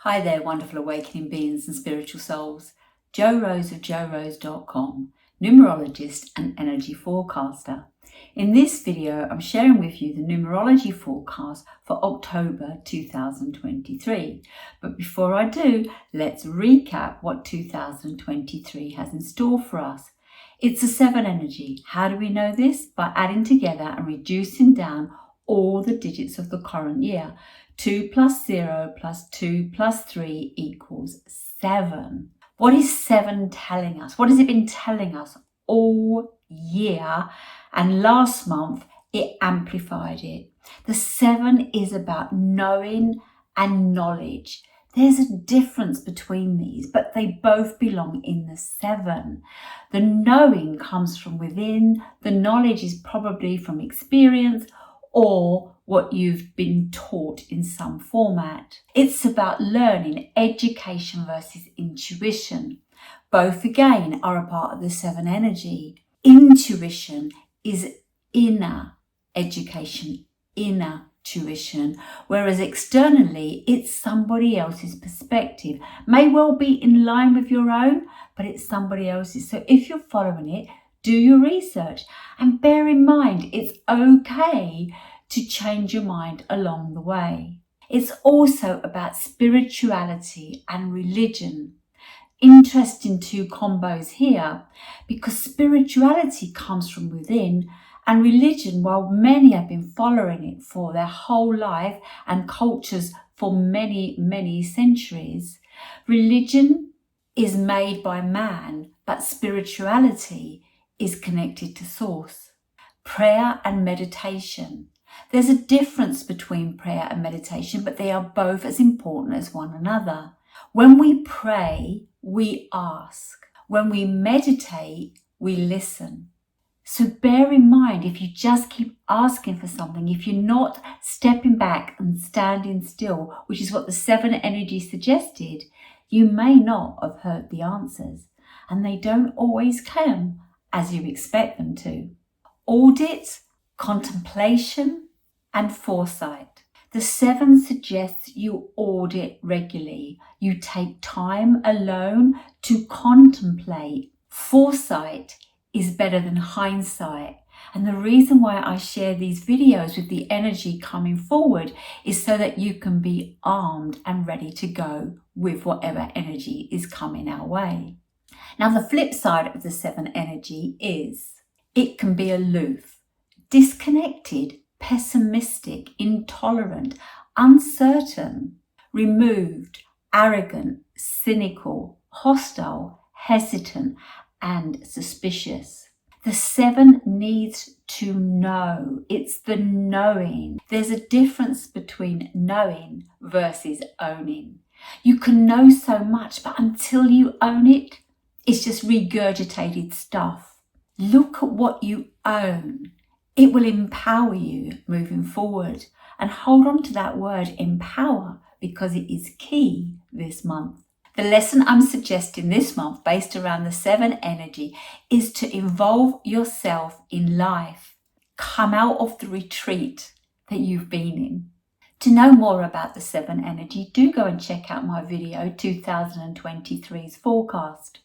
Hi there, wonderful awakening beings and spiritual souls. Jo Rose of JoRose.com, numerologist and energy forecaster. In this video, I'm sharing with you the numerology forecast for October 2023. But before I do, let's recap what 2023 has in store for us. It's a 7 energy. How do we know this? By adding together and reducing down all the digits of the current year. 2 plus 0 plus 2 plus 3 equals 7. What is 7 telling us? What has it been telling us all year? And last month, it amplified it. The 7 is about knowing and knowledge. There's a difference between these, but they both belong in the 7. The knowing comes from within. The knowledge is probably from experience or what you've been taught in some format. It's about learning, education versus intuition. Both again are a part of the 7 energy. Intuition is inner education, inner tuition, whereas externally it's somebody else's perspective. May well be in line with your own, but it's somebody else's. So if you're following it, do your research and bear in mind it's okay to change your mind along the way. It's also about spirituality and religion. Interesting two combos here, because spirituality comes from within, and religion, while many have been following it for their whole life and cultures for many centuries, religion is made by man, but spirituality is connected to source. Prayer and meditation. There's a difference between prayer and meditation, but they are both as important as one another. When we pray, we ask. When we meditate, we listen. So bear in mind, if you just keep asking for something, if you're not stepping back and standing still, which is what the 7 energy suggested, you may not have heard the answers. And they don't always come as you expect them to. Audit, contemplation, and foresight. The 7 suggests you audit regularly. You take time alone to contemplate. Foresight is better than hindsight. And the reason why I share these videos with the energy coming forward is so that you can be armed and ready to go with whatever energy is coming our way. Now, the flip side of the 7 energy is it can be aloof, disconnected, pessimistic, intolerant, uncertain, removed, arrogant, cynical, hostile, hesitant, and suspicious. The 7 needs to know. It's the knowing. There's a difference between knowing versus owning. You can know so much, but until you own it, it's just regurgitated stuff. Look at what you own. It will empower you moving forward. And hold on to that word empower, because it is key this month. The lesson I'm suggesting this month, based around the 7 energy, is to involve yourself in life. Come out of the retreat that you've been in. To know more about the 7 energy, do go and check out my video, 2023's forecast.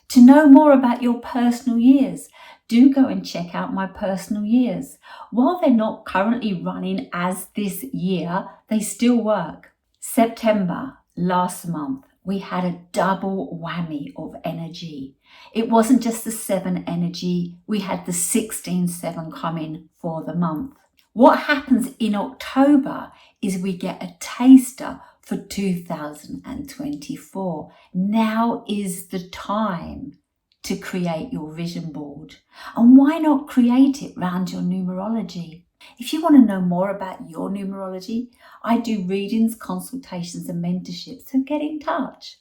To know more about your personal years, do go and check out my personal years. While they're not currently running as this year, they still work. September, last month, we had a double whammy of energy. It wasn't just the 7 energy, we had the 16-7 coming for the month. What happens in October is we get a taster for 2024. Now is the time to create your vision board. And why not create it around your numerology? If you want to know more about your numerology, I do readings, consultations and mentorships, so get in touch.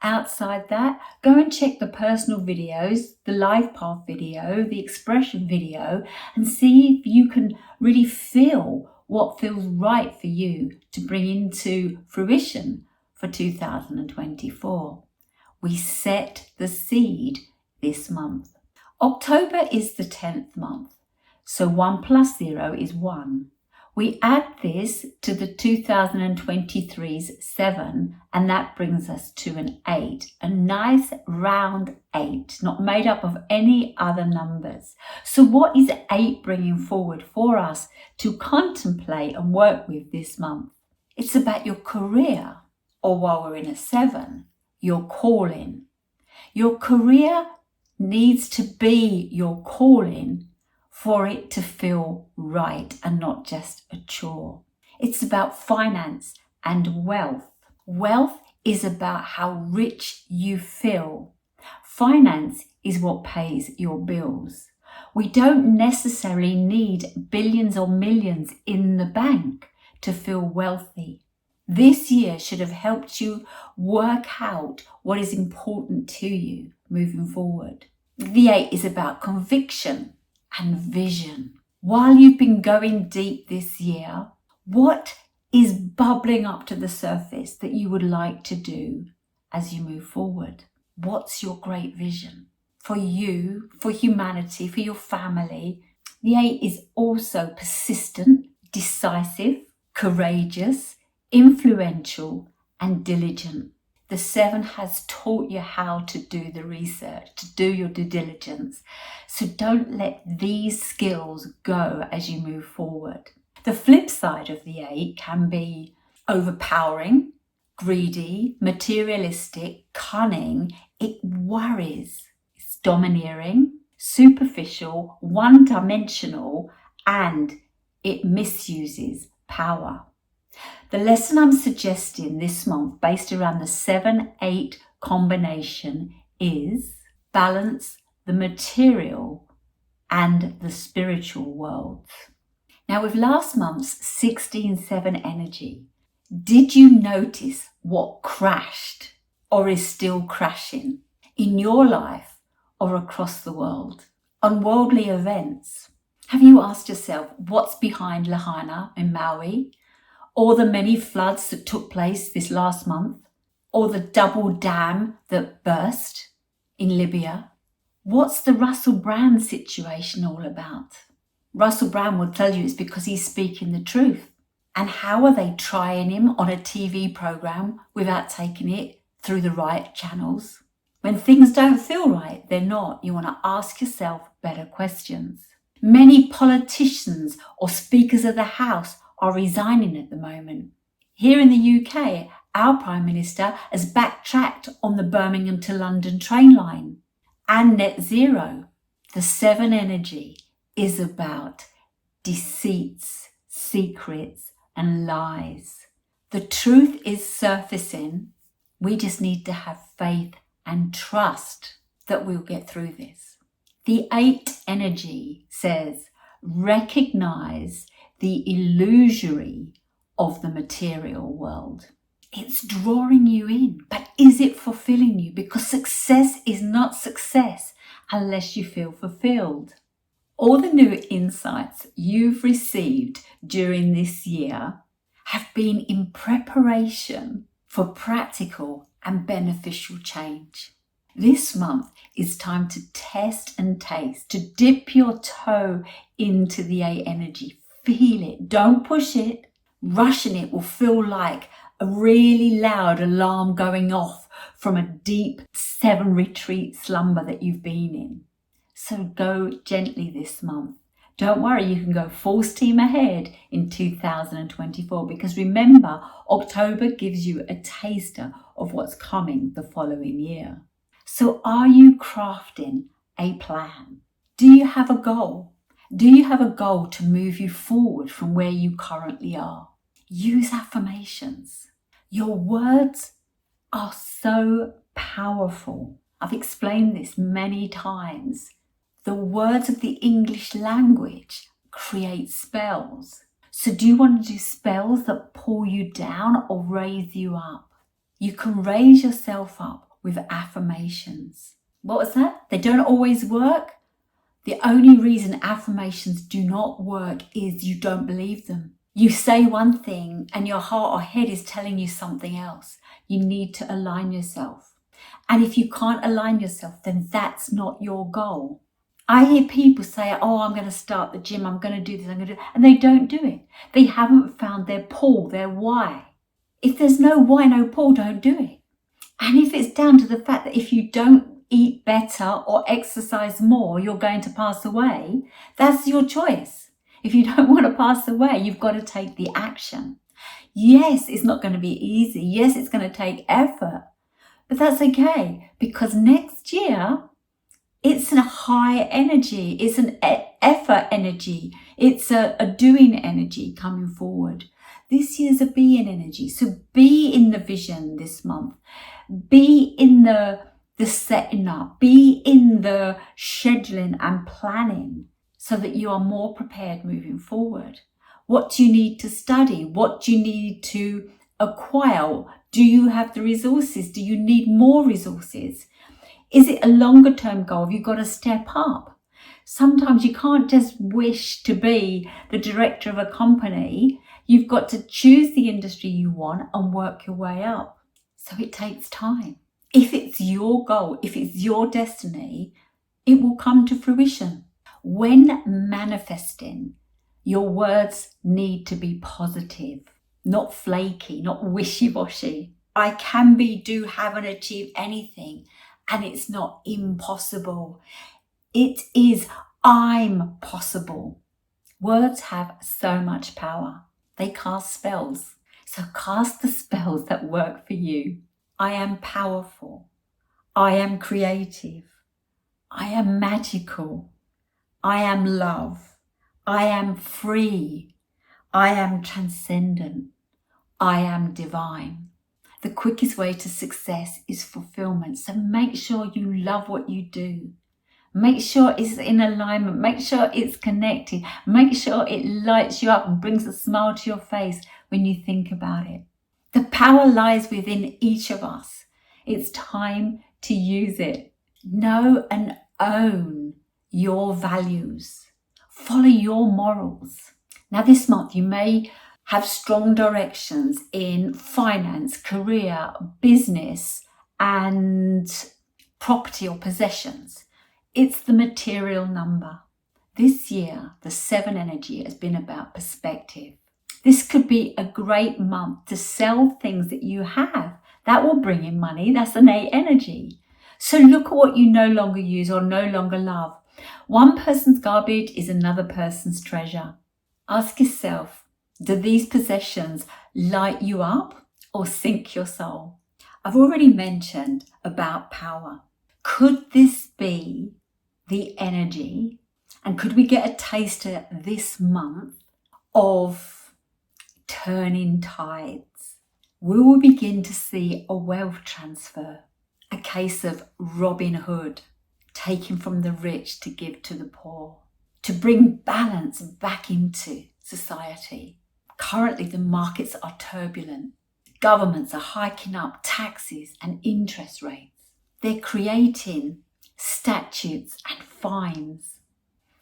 Outside that, go and check the personal videos, the life path video, the expression video, and see if you can really feel what feels right for you to bring into fruition for 2024. We set the seed this month. October is the 10th month, so 1 plus 0 is 1. We add this to the 2023's 7, and that brings us to an 8, a nice round 8, not made up of any other numbers. So what is 8 bringing forward for us to contemplate and work with this month? It's about your career, or while we're in a 7, your calling. Your career needs to be your calling for it to feel right and not just a chore. It's about finance and wealth. Wealth is about how rich you feel. Finance is what pays your bills. We don't necessarily need billions or millions in the bank to feel wealthy. This year should have helped you work out what is important to you moving forward. The 8 is about conviction and vision. While you've been going deep this year, what is bubbling up to the surface that you would like to do as you move forward? What's your great vision for you, for humanity, for your family? The 8 is also persistent, decisive, courageous, influential, and diligent. The 7 has taught you how to do the research, to do your due diligence. So don't let these skills go as you move forward. The flip side of the 8 can be overpowering, greedy, materialistic, cunning. It worries. It's domineering, superficial, one-dimensional, and it misuses power. The lesson I'm suggesting this month, based around the 7-8 combination, is balance the material and the spiritual worlds. Now, with last month's 16-7 energy, did you notice what crashed or is still crashing in your life or across the world? Unworldly events. Have you asked yourself what's behind Lahaina in Maui? Or the many floods that took place this last month, or the double dam that burst in Libya? What's the Russell Brand situation all about? Russell Brand will tell you it's because he's speaking the truth. And how are they trying him on a TV program without taking it through the right channels? When things don't feel right, they're not. You want to ask yourself better questions. Many politicians or speakers of the House are resigning at the moment. Here in the UK, our Prime Minister has backtracked on the Birmingham to London train line and net zero. The 7 energy is about deceits, secrets, and lies. The truth is surfacing. We just need to have faith and trust that we'll get through this. The 8 energy says, recognize the illusory of the material world. It's drawing you in, but is it fulfilling you? Because success is not success unless you feel fulfilled. All the new insights you've received during this year have been in preparation for practical and beneficial change. This month is time to test and taste, to dip your toe into the 8 energy. Feel it. Don't push it. Rushing it will feel like a really loud alarm going off from a deep 7 retreat slumber that you've been in. So go gently this month. Don't worry, you can go full steam ahead in 2024 because remember, October gives you a taster of what's coming the following year. So are you crafting a plan? Do you have a goal? Do you have a goal to move you forward from where you currently are? Use affirmations. Your words are so powerful. I've explained this many times. The words of the English language create spells. So do you want to do spells that pull you down or raise you up? You can raise yourself up with affirmations. What was that? They don't always work. The only reason affirmations do not work is you don't believe them. You say one thing and your heart or head is telling you something else. You need to align yourself. And if you can't align yourself, then that's not your goal. I hear people say, oh, I'm going to start the gym, I'm going to do this, I'm going to do, and they don't do it. They haven't found their pull, their why. If there's no why, no pull, don't do it. And if it's down to the fact that if you don't eat better or exercise more, you're going to pass away, that's your choice. If you don't want to pass away, you've got to take the action. Yes, it's not going to be easy. Yes, it's going to take effort, but that's okay, because next year, it's a high energy. It's an effort energy. It's a doing energy coming forward. This year's a being energy. So be in the vision this month. Be in the setting up. Be in the scheduling and planning so that you are more prepared moving forward. What do you need to study? What do you need to acquire? Do you have the resources? Do you need more resources? Is it a longer term goal? Have you got to step up? Sometimes you can't just wish to be the director of a company. You've got to choose the industry you want and work your way up. So it takes time. If it's your goal, if it's your destiny, it will come to fruition. When manifesting, your words need to be positive, not flaky, not wishy-washy. I can be, do, have, and achieve anything. And it's not impossible. It is, I'm possible. Words have so much power. They cast spells. So cast the spells that work for you. I am powerful. I am creative. I am magical. I am love. I am free. I am transcendent. I am divine. The quickest way to success is fulfillment. So make sure you love what you do. Make sure it's in alignment. Make sure it's connected. Make sure it lights you up and brings a smile to your face when you think about it. The power lies within each of us. It's time to use it. Know and own your values. Follow your morals. Now this month you may have strong directions in finance, career, business, and property or possessions. It's the material number. This year, the 7 energy has been about perspective. This could be a great month to sell things that you have. That will bring in money. That's an 8 energy. So look at what you no longer use or no longer love. One person's garbage is another person's treasure. Ask yourself, do these possessions light you up or sink your soul? I've already mentioned about power. Could this be the energy, and could we get a taster this month of turning tides? We will begin to see a wealth transfer, a case of Robin Hood, taking from the rich to give to the poor, to bring balance back into society. Currently, the markets are turbulent. Governments are hiking up taxes and interest rates. They're creating statutes and fines.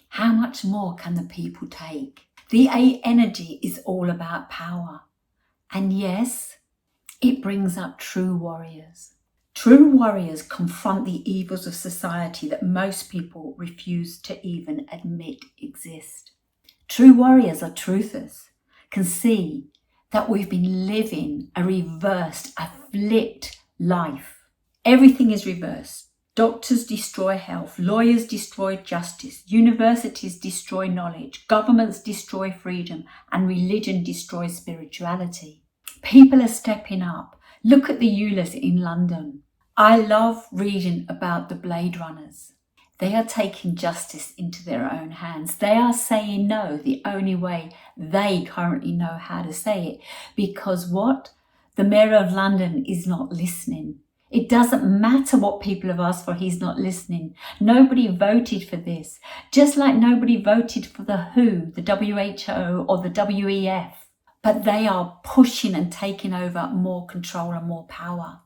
How much more can the people take? The 8 energy is all about power. And yes, it brings up true warriors. True warriors confront the evils of society that most people refuse to even admit exist. True warriors are truthers, can see that we've been living a reversed, a flipped life. Everything is reversed. Doctors destroy health, lawyers destroy justice, universities destroy knowledge, governments destroy freedom, and religion destroys spirituality. People are stepping up. Look at the Eulers in London. I love reading about the Blade Runners. They are taking justice into their own hands. They are saying no the only way they currently know how to say it. Because what? The Mayor of London is not listening. It doesn't matter what people have asked for, he's not listening. Nobody voted for this. Just like nobody voted for the WHO, the WHO or the WEF. But they are pushing and taking over more control and more power.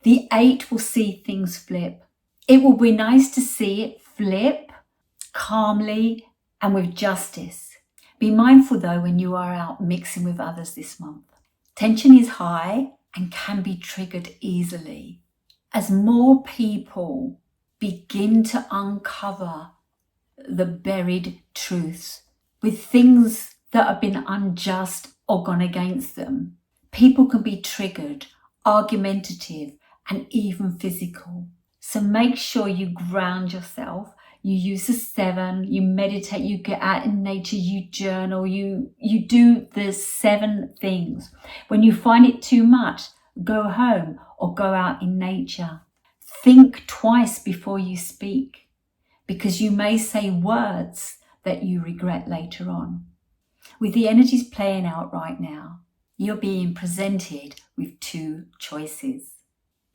The 8 will see things flip. It will be nice to see it flip calmly and with justice. Be mindful though when you are out mixing with others this month. Tension is high and can be triggered easily. As more people begin to uncover the buried truths, with things that have been unjust or gone against them. People can be triggered, argumentative, and even physical. So make sure you ground yourself. You use the 7, you meditate, you get out in nature, you journal, you do the 7 things. When you find it too much, go home or go out in nature. Think twice before you speak, because you may say words that you regret later on. With the energies playing out right now, you're being presented with 2 choices: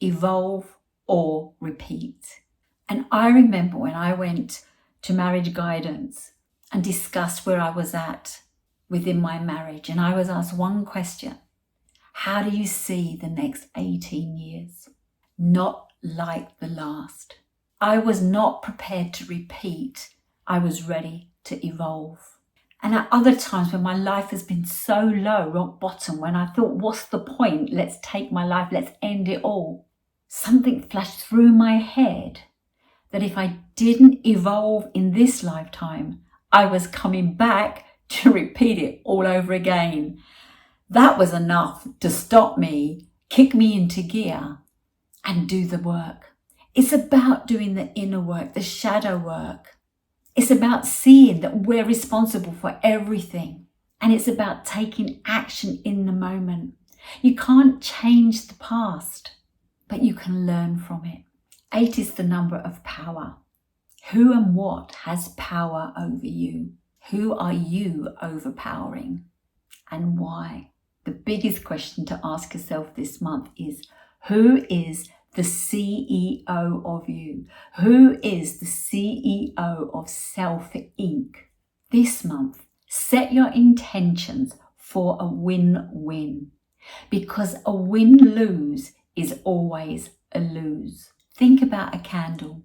evolve or repeat. And I remember when I went to marriage guidance and discussed where I was at within my marriage, and I was asked one question: how do you see the next 18 years? Not like the last. I was not prepared to repeat. I was ready to evolve. And at other times when my life has been so low, rock bottom, when I thought, what's the point? Let's take my life, let's end it all. Something flashed through my head that if I didn't evolve in this lifetime, I was coming back to repeat it all over again. That was enough to stop me, kick me into gear, and do the work. It's about doing the inner work, the shadow work. It's about seeing that we're responsible for everything. And it's about taking action in the moment. You can't change the past, but you can learn from it. 8 is the number of power. Who and what has power over you? Who are you overpowering? And why? The biggest question to ask yourself this month is, who is the CEO of you? Who is the CEO of Self Inc? This month, set your intentions for a win-win, because a win-lose is always a lose. Think about a candle.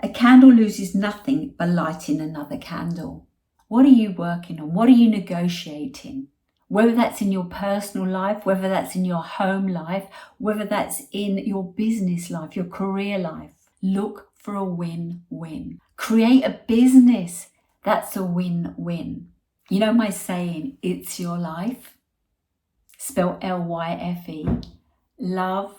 A candle loses nothing by lighting another candle. What are you working on? What are you negotiating? Whether that's in your personal life, whether that's in your home life, whether that's in your business life, your career life, look for a win-win. Create a business that's a win-win. You know my saying, it's your life, spelled L-Y-F-E. Love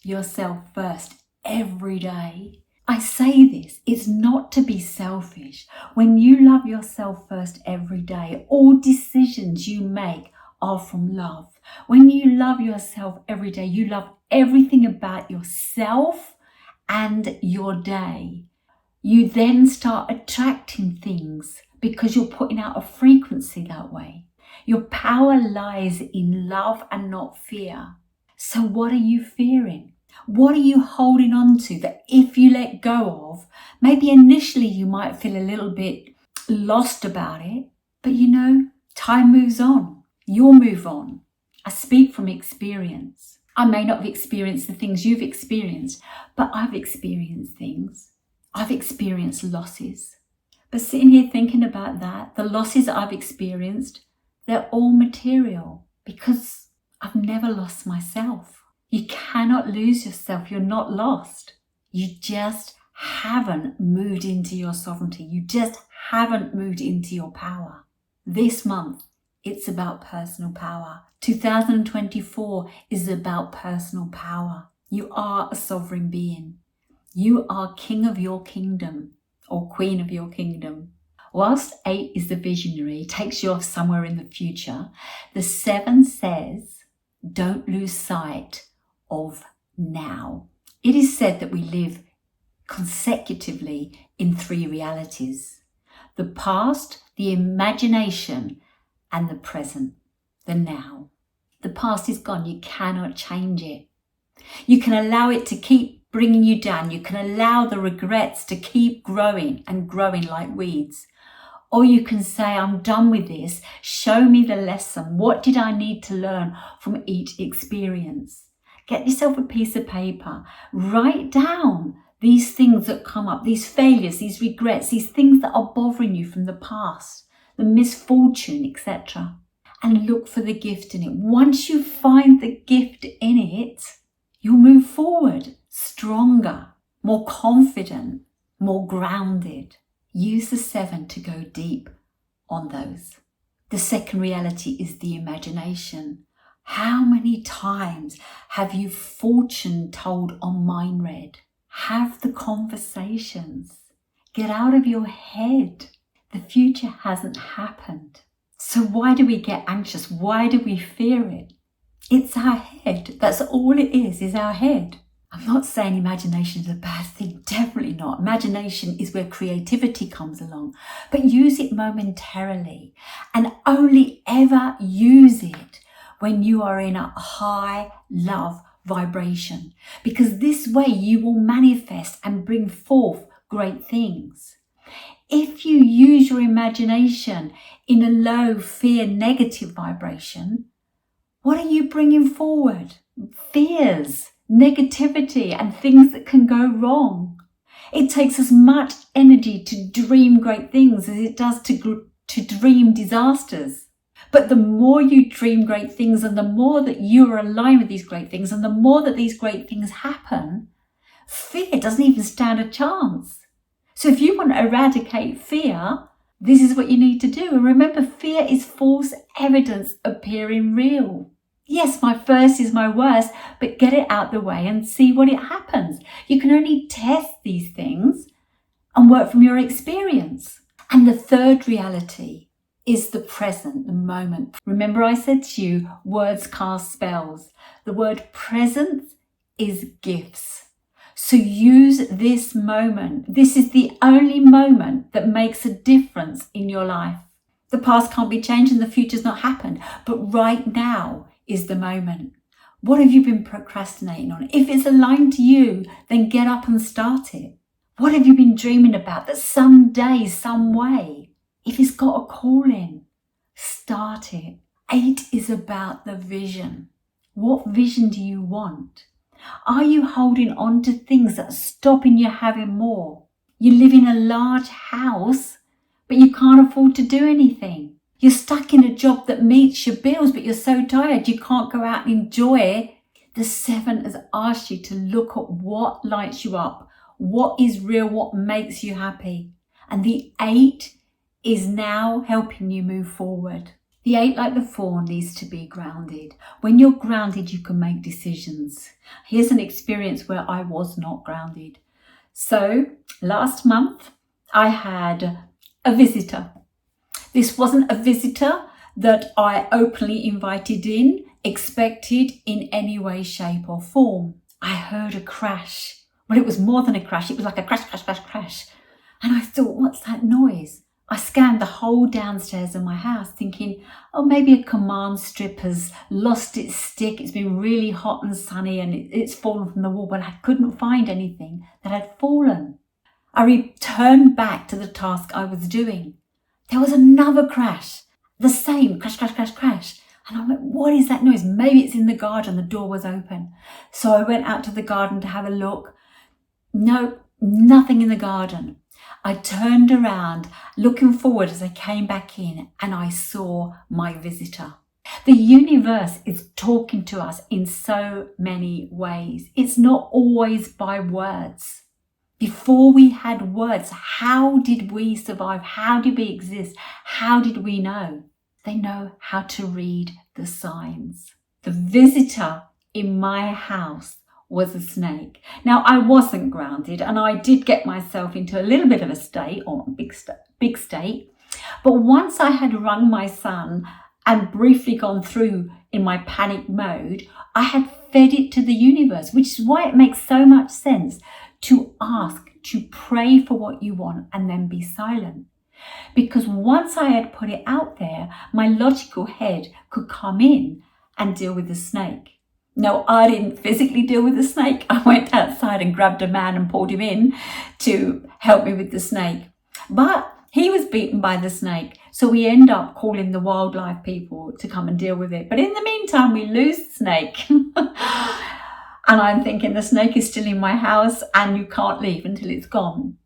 yourself first every day. I say this, it's not to be selfish. When you love yourself first every day, all decisions you make are from love. When you love yourself every day, you love everything about yourself and your day. You then start attracting things because you're putting out a frequency that way. Your power lies in love and not fear. So what are you fearing? What are you holding on to that if you let go of, maybe initially you might feel a little bit lost about it, but you know, time moves on. You'll move on. I speak from experience. I may not have experienced the things you've experienced, but I've experienced things. I've experienced losses. But sitting here thinking about that, the losses I've experienced, they're all material because I've never lost myself. You cannot lose yourself. You're not lost. You just haven't moved into your sovereignty. You just haven't moved into your power. This month, it's about personal power. 2024 is about personal power. You are a sovereign being. You are king of your kingdom or queen of your kingdom. Whilst 8 is the visionary, takes you off somewhere in the future, the 7 says, don't lose sight of now. It is said that we live consecutively in 3 realities: the past, the imagination, and the present, the now. The past is gone. You cannot change it. You can allow it to keep bringing you down. You can allow the regrets to keep growing and growing like weeds. Or you can say, I'm done with this. Show me the lesson. What did I need to learn from each experience? Get yourself a piece of paper. Write down these things that come up, these failures, these regrets, these things that are bothering you from the past, the misfortune, etc. And look for the gift in it. Once you find the gift in it, you'll move forward stronger, more confident, more grounded. Use the 7 to go deep on those. The second reality is the imagination. How many times have you fortune told on mind read? Have the conversations. Get out of your head. The future hasn't happened. So why do we get anxious? Why do we fear it? It's our head. That's all it is our head. I'm not saying imagination is a bad thing, definitely not. Imagination is where creativity comes along, but use it momentarily and only ever use it when you are in a high love vibration, because this way you will manifest and bring forth great things. If you use your imagination in a low, fear, negative vibration, what are you bringing forward? Fears, negativity, and things that can go wrong. It takes as much energy to dream great things as it does to dream disasters. But the more you dream great things and the more that you are aligned with these great things and the more that these great things happen, fear doesn't even stand a chance. So if you want to eradicate fear, this is what you need to do. And remember, fear is false evidence appearing real. Yes, my first is my worst, but get it out the way and see what it happens. You can only test these things and work from your experience. And the third reality is the present, the moment. Remember I said to you, words cast spells. The word present is gifts. So use this moment. This is the only moment that makes a difference in your life. The past can't be changed and the future's not happened, but right now is the moment. What have you been procrastinating on? If it's aligned to you, then get up and start it. What have you been dreaming about that someday, some way, if it's got a calling, start it. 8 is about the vision. What vision do you want? Are you holding on to things that are stopping you having more? You live in a large house, but you can't afford to do anything. You're stuck in a job that meets your bills, but you're so tired you can't go out and enjoy. The 7 has asked you to look at what lights you up, what is real, what makes you happy. And the 8 is now helping you move forward. The 8, like the 4, needs to be grounded. When you're grounded, you can make decisions. Here's an experience where I was not grounded. So last month, I had a visitor. This wasn't a visitor that I openly invited in, expected in any way, shape or form. I heard a crash. Well, it was more than a crash. It was like a crash, crash, crash, crash. And I thought, what's that noise? I scanned the whole downstairs of my house thinking, oh, maybe a command strip has lost its stick. It's been really hot and sunny and it's fallen from the wall, but I couldn't find anything that had fallen. I returned back to the task I was doing. There was another crash, the same crash, crash, crash, crash. And I went, what is that noise? Maybe it's in the garden. The door was open. So I went out to the garden to have a look. No, nothing in the garden. I turned around, looking forward as I came back in, and I saw my visitor. The universe is talking to us in so many ways. It's not always by words. Before we had words, how did we survive? How did we exist? How did we know? They know how to read the signs. The visitor in my house was a snake. Now, I wasn't grounded and I did get myself into a little bit of a state, or a big state. But once I had rung my son and briefly gone through in my panic mode, I had fed it to the universe, which is why it makes so much sense to ask, to pray for what you want and then be silent. Because once I had put it out there, my logical head could come in and deal with the snake. No, I didn't physically deal with the snake. I went outside and grabbed a man and pulled him in to help me with the snake. But he was beaten by the snake. So we end up calling the wildlife people to come and deal with it. But in the meantime, we lose the snake. And I'm thinking the snake is still in my house and you can't leave until it's gone.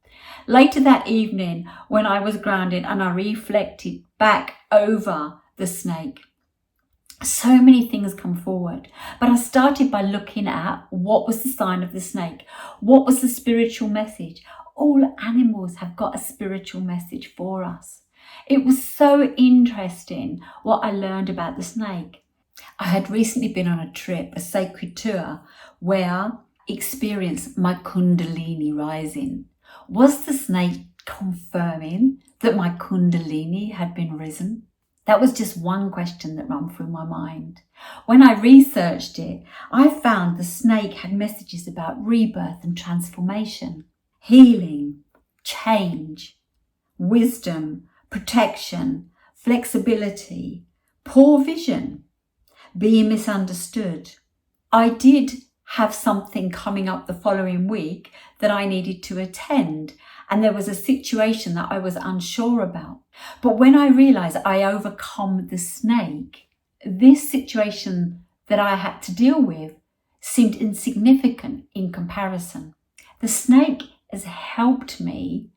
Later that evening, when I was grounded and I reflected back over the snake, so many things come forward. But I started by looking at what was the sign of the snake, what was the spiritual message. all animals have got a spiritual message for us. It was so interesting what I learned about the snake. I had recently been on a trip, a sacred tour, where I experienced my Kundalini rising. Was the snake confirming that my Kundalini had been risen? That was just one question that ran through my mind. When I researched it, I found the snake had messages about rebirth and transformation, healing, change, wisdom, protection, flexibility, poor vision, being misunderstood. I did have something coming up the following week that I needed to attend, and there was a situation that I was unsure about. But when I realised I overcome the snake, this situation that I had to deal with seemed insignificant in comparison. The snake has helped me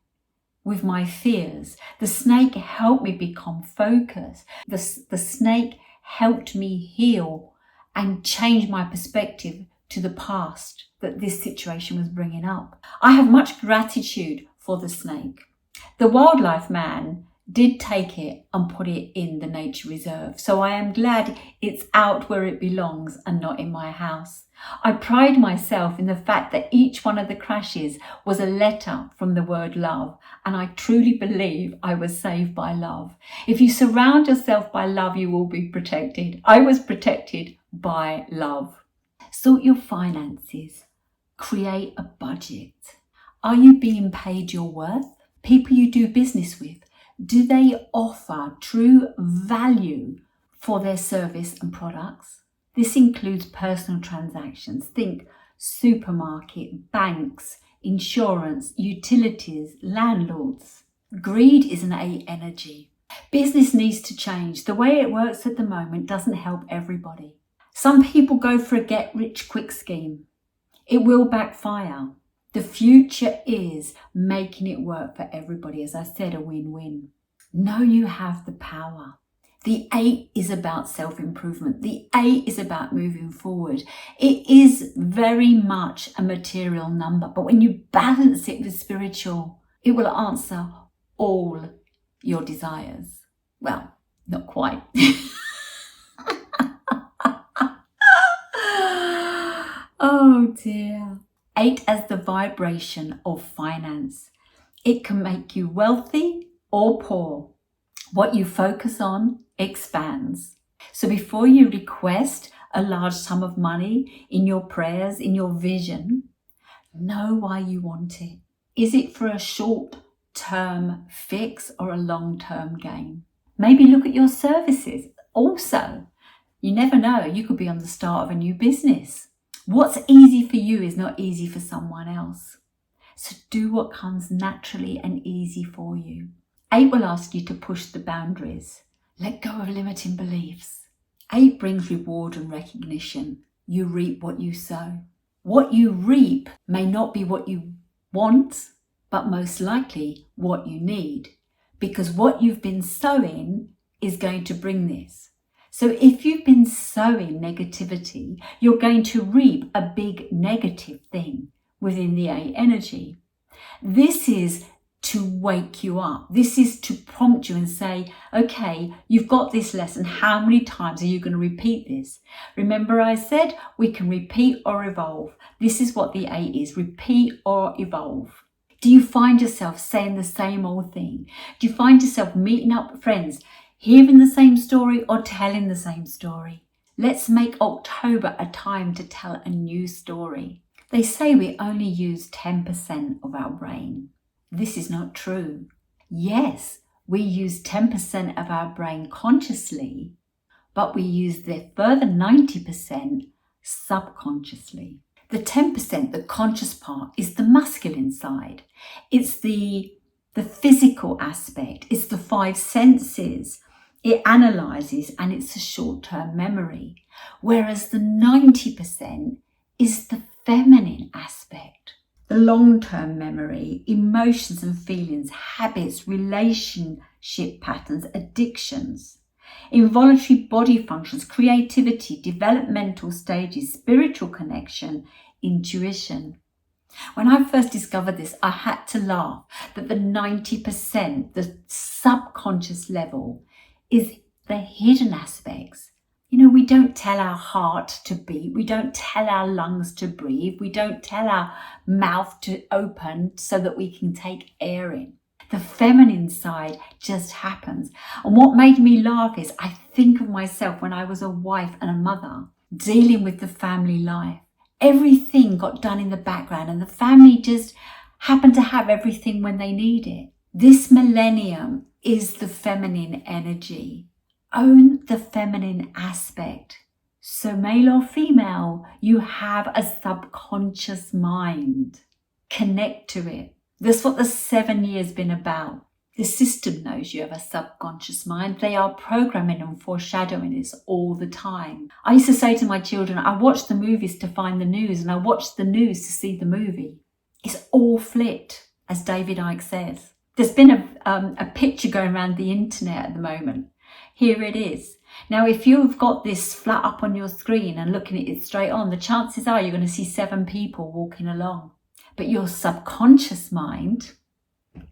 with my fears. The snake helped me become focused. The snake helped me heal and change my perspective to the past that this situation was bringing up. I have much gratitude for the snake. The wildlife man did take it and put it in the nature reserve, so I am glad it's out where it belongs and not in my house. I pride myself in the fact that each one of the crashes was a letter from the word love, and I truly believe I was saved by love. If you surround yourself by love, you will be protected. I was protected by love. Sort your finances. Create a budget. Are you being paid your worth? People you do business with, do they offer true value for their service and products? This includes personal transactions. Think supermarket, banks, insurance, utilities, landlords. Greed is an A energy. Business needs to change. The way it works at the moment doesn't help everybody. Some people go for a get-rich-quick scheme. It will backfire. The future is making it work for everybody. As I said, a win-win. Know you have the power. The 8 is about self-improvement. The 8 is about moving forward. It is very much a material number, but when you balance it with spiritual, it will answer all your desires. Well, not quite. Oh dear. 8 as the vibration of finance. It can make you wealthy or poor. What you focus on expands. So before you request a large sum of money in your prayers, in your vision, know why you want it. Is it for a short-term fix or a long-term gain? Maybe look at your services. Also, you never know, you could be on the start of a new business. What's easy for you is not easy for someone else. So do what comes naturally and easy for you. 8 will ask you to push the boundaries. Let go of limiting beliefs. 8 brings reward and recognition. You reap what you sow. What you reap may not be what you want, but most likely what you need, because what you've been sowing is going to bring this. So if you've been sowing negativity, you're going to reap a big negative thing within the 8 energy. This is to wake you up. This is to prompt you and say, okay, you've got this lesson. How many times are you going to repeat this? Remember I said we can repeat or evolve. This is what the 8 is, repeat or evolve. Do you find yourself saying the same old thing? Do you find yourself meeting up with friends, hearing the same story or telling the same story? Let's make October a time to tell a new story. They say we only use 10% of our brain. This is not true. Yes, we use 10% of our brain consciously, but we use the further 90% subconsciously. The 10%, the conscious part, is the masculine side. It's the physical aspect. It's the 5 senses. It analyzes and it's a short-term memory. Whereas the 90% is the feminine aspect. The long-term memory, emotions and feelings, habits, relationship patterns, addictions, involuntary body functions, creativity, developmental stages, spiritual connection, intuition. When I first discovered this, I had to laugh that the 90%, the subconscious level, is the hidden aspects. You know, we don't tell our heart to beat, we don't tell our lungs to breathe, we don't tell our mouth to open so that we can take air in. The feminine side just happens. And what made me laugh is I think of myself when I was a wife and a mother, dealing with the family life. Everything got done in the background and the family just happened to have everything when they need it. This millennium is the feminine energy. Own the feminine aspect. So male or female, you have a subconscious mind. Connect to it. That's what the 7 years been about. The system knows you have a subconscious mind. They are programming and foreshadowing this all the time. I used to say to my children, I watch the movies to find the news and I watch the news to see the movie. It's all flipped, as David Icke says. There's been a picture going around the internet at the moment. Here it is. Now, if you've got this flat up on your screen and looking at it straight on, the chances are you're going to see 7 people walking along. But your subconscious mind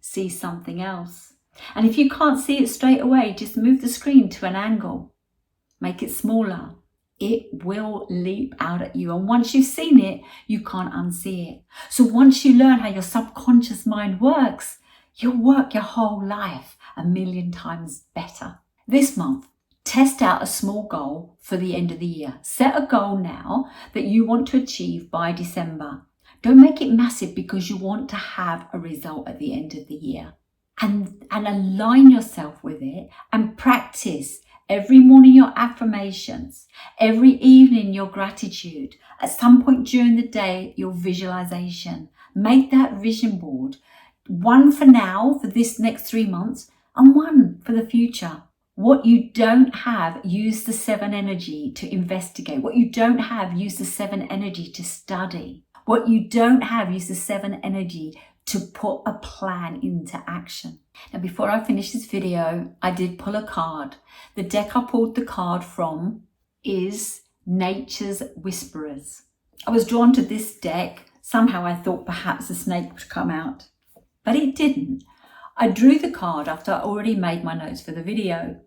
sees something else. And if you can't see it straight away, just move the screen to an angle. Make it smaller. It will leap out at you. And once you've seen it, you can't unsee it. So once you learn how your subconscious mind works, you'll work your whole life 1,000,000 times better. This month, test out a small goal for the end of the year. Set a goal now that you want to achieve by December. Don't make it massive because you want to have a result at the end of the year. And align yourself with it and practice every morning your affirmations, every evening your gratitude, at some point during the day your visualization. Make that vision board, one for now, for this next 3 months, and one for the future. What you don't have, use the 7 energy to investigate. What you don't have, use the 7 energy to study. What you don't have, use the 7 energy to put a plan into action. Now, before I finish this video, I did pull a card. The deck I pulled the card from is Nature's Whisperers. I was drawn to this deck. Somehow I thought perhaps a snake would come out, but it didn't. I drew the card after I already made my notes for the video.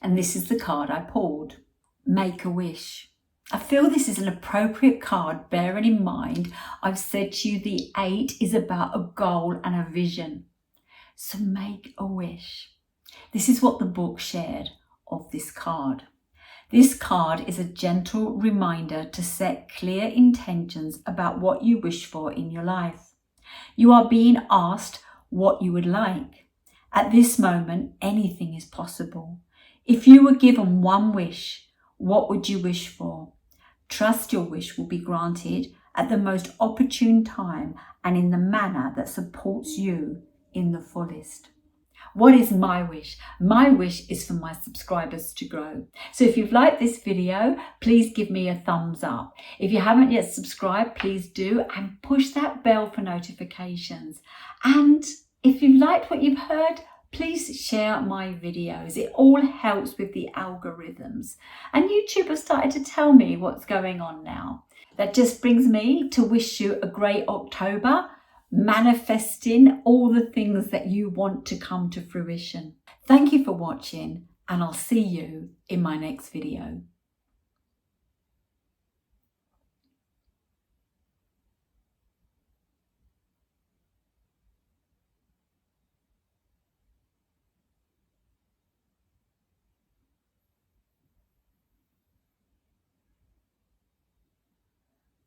And this is the card I pulled. Make a wish. I feel this is an appropriate card, bearing in mind I've said to you the 8 is about a goal and a vision. So make a wish. This is what the book shared of this card. This card is a gentle reminder to set clear intentions about what you wish for in your life. You are being asked what you would like. At this moment, anything is possible. If you were given one wish, what would you wish for? Trust your wish will be granted at the most opportune time and in the manner that supports you in the fullest. What is my wish? My wish is for my subscribers to grow. So if you've liked this video, please give me a thumbs up. If you haven't yet subscribed, please do, and push that bell for notifications. And if you've liked what you've heard, please share my videos. It all helps with the algorithms. And YouTube has started to tell me what's going on now. That just brings me to wish you a great October, manifesting all the things that you want to come to fruition. Thank you for watching, and I'll see you in my next video.